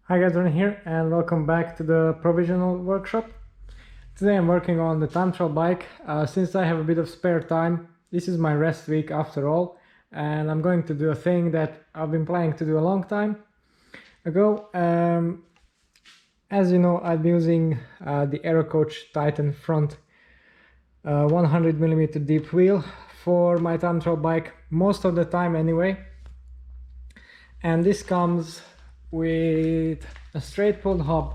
Hi guys, Ron here and welcome back to the provisional workshop. Today I'm working on the time trial bike. Since I have a bit of spare time, this is my rest week after all, and I'm going to do a thing that I've been planning to do a long time ago. As you know, I'm using the Aeox Titan front 100mm deep wheel for my time trial bike most of the time anyway. And this comes with a straight pulled hub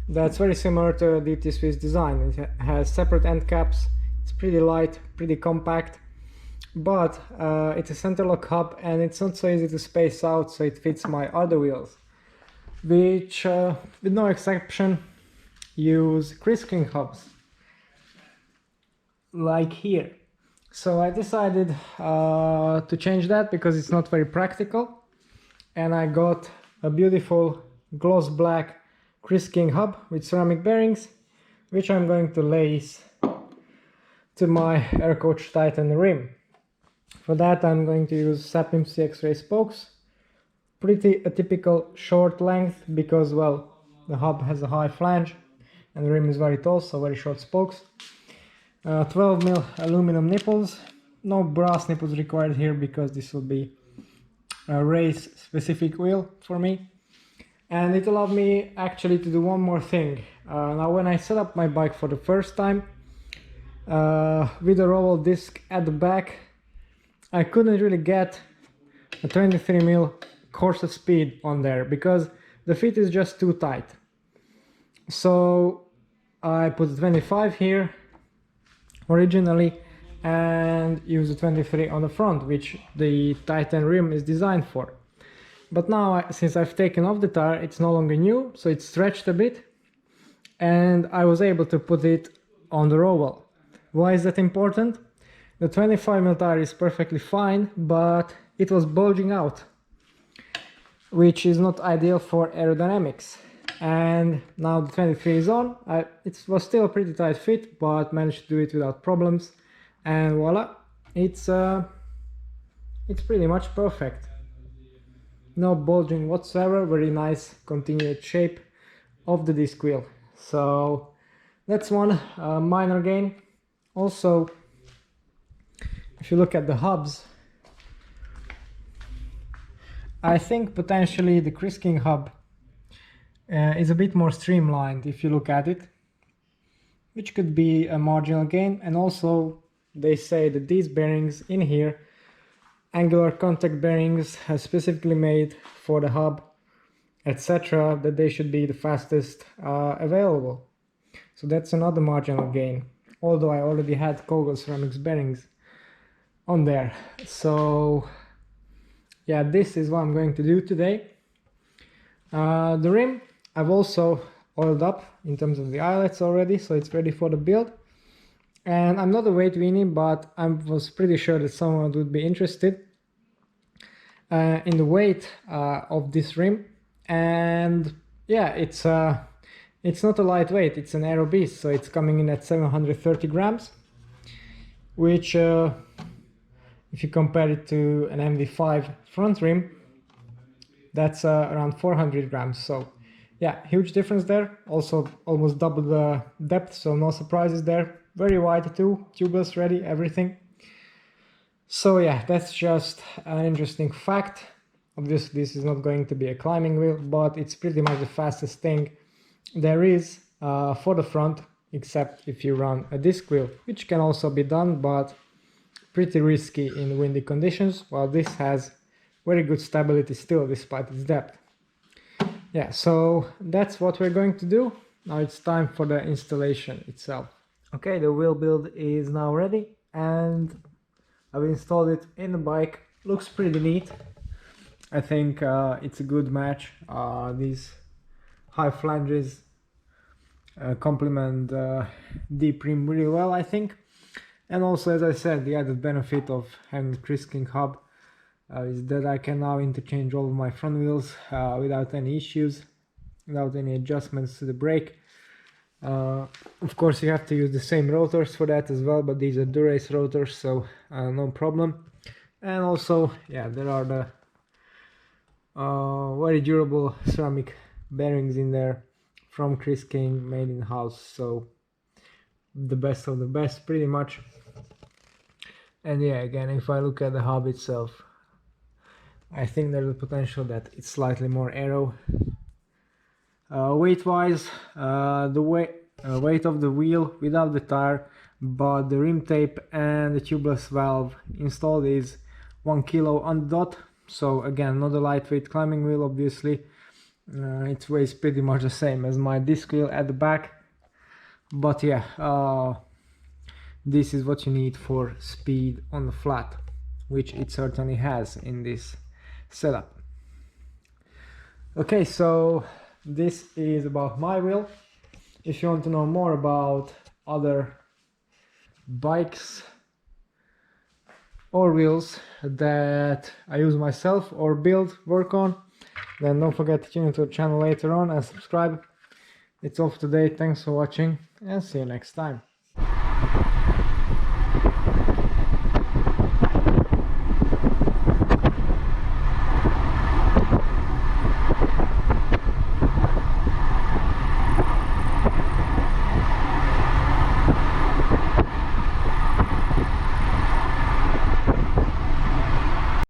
that's very similar to DT Swiss design. It has separate end caps, it's pretty light, pretty compact, but it's a center lock hub and it's not so easy to space out, so it fits my other wheels, which with no exception use Chris King hubs like here. So I decided to change that because it's not very practical, and I got a beautiful gloss black Chris King hub with ceramic bearings, which I'm going to lace to my Aeox Titan rim. For that I'm going to use Sapim CX-ray spokes, pretty a typical short length because, well, the hub has a high flange and the rim is very tall, so very short spokes. 12mm aluminum nipples, no brass nipples required here because this will be a race specific wheel for me. And it allowed me actually to do one more thing. Now when I set up my bike for the first time with a roll disc at the back, I couldn't really get a 23mm Corsa speed on there because the fit is just too tight. So I put the 25 here originally and use the 23 on the front, which the Titan rim is designed for. But now, since I've taken off the tire, it's no longer new, so it's stretched a bit, and I was able to put it on the Rowell. Why is that important? The 25mm tire is perfectly fine, but it was bulging out, which is not ideal for aerodynamics. And now the 23 is on. It was still a pretty tight fit, but managed to do it without problems. And voila, it's pretty much perfect. No bulging whatsoever, very nice continued shape of the disc wheel. So that's one minor gain. Also, if you look at the hubs, I think potentially the Chris King hub is a bit more streamlined if you look at it, which could be a marginal gain. And also they say that these bearings in here, angular contact bearings, are specifically made for the hub, etc., that they should be the fastest available. So that's another marginal gain, although I already had Kogel ceramics bearings on there. So yeah, this is what I'm going to do today. The rim I've also oiled up in terms of the eyelets already, so it's ready for the build. And I'm not a weight weenie, but I was pretty sure that someone would be interested in the weight of this rim. And yeah, it's not a lightweight, it's an Aero Beast, so it's coming in at 730 grams, which if you compare it to an MD5 front rim, that's around 400 grams. So yeah, huge difference there. Also almost double the depth, so no surprises there. Very wide too, tubeless ready, everything. So yeah, that's just an interesting fact. Obviously this is not going to be a climbing wheel, but it's pretty much the fastest thing there is for the front, except if you run a disc wheel, which can also be done, but pretty risky in windy conditions, while this has very good stability still despite its depth. Yeah, so that's what we're going to do. Now it's time for the installation itself. Okay, the wheel build is now ready and I've installed it in the bike. Looks pretty neat. I think it's a good match. These high flanges complement deep rim really well, I think. And also, as I said, the added benefit of having the Chris King hub is that I can now interchange all of my front wheels without any issues, without any adjustments to the brake. Of course you have to use the same rotors for that as well, but these are Durace rotors, so no problem. And also, yeah, there are the very durable ceramic bearings in there from Chris King, made in house, so the best of the best pretty much. And yeah, again, if I look at the hub itself, I think there's a potential that it's slightly more aero. Weight wise, the weight of the wheel without the tire, but the rim tape and the tubeless valve installed is 1 kilo on the dot. So again, not a lightweight climbing wheel, obviously. It weighs pretty much the same as my disc wheel at the back. But yeah, this is what you need for speed on the flat, which it certainly has in this setup. Okay, so this is about my wheel. If you want to know more about other bikes or wheels that I use myself or build, work on, then don't forget to tune into the channel later on and subscribe. It's all for today. Thanks for watching and see you next time.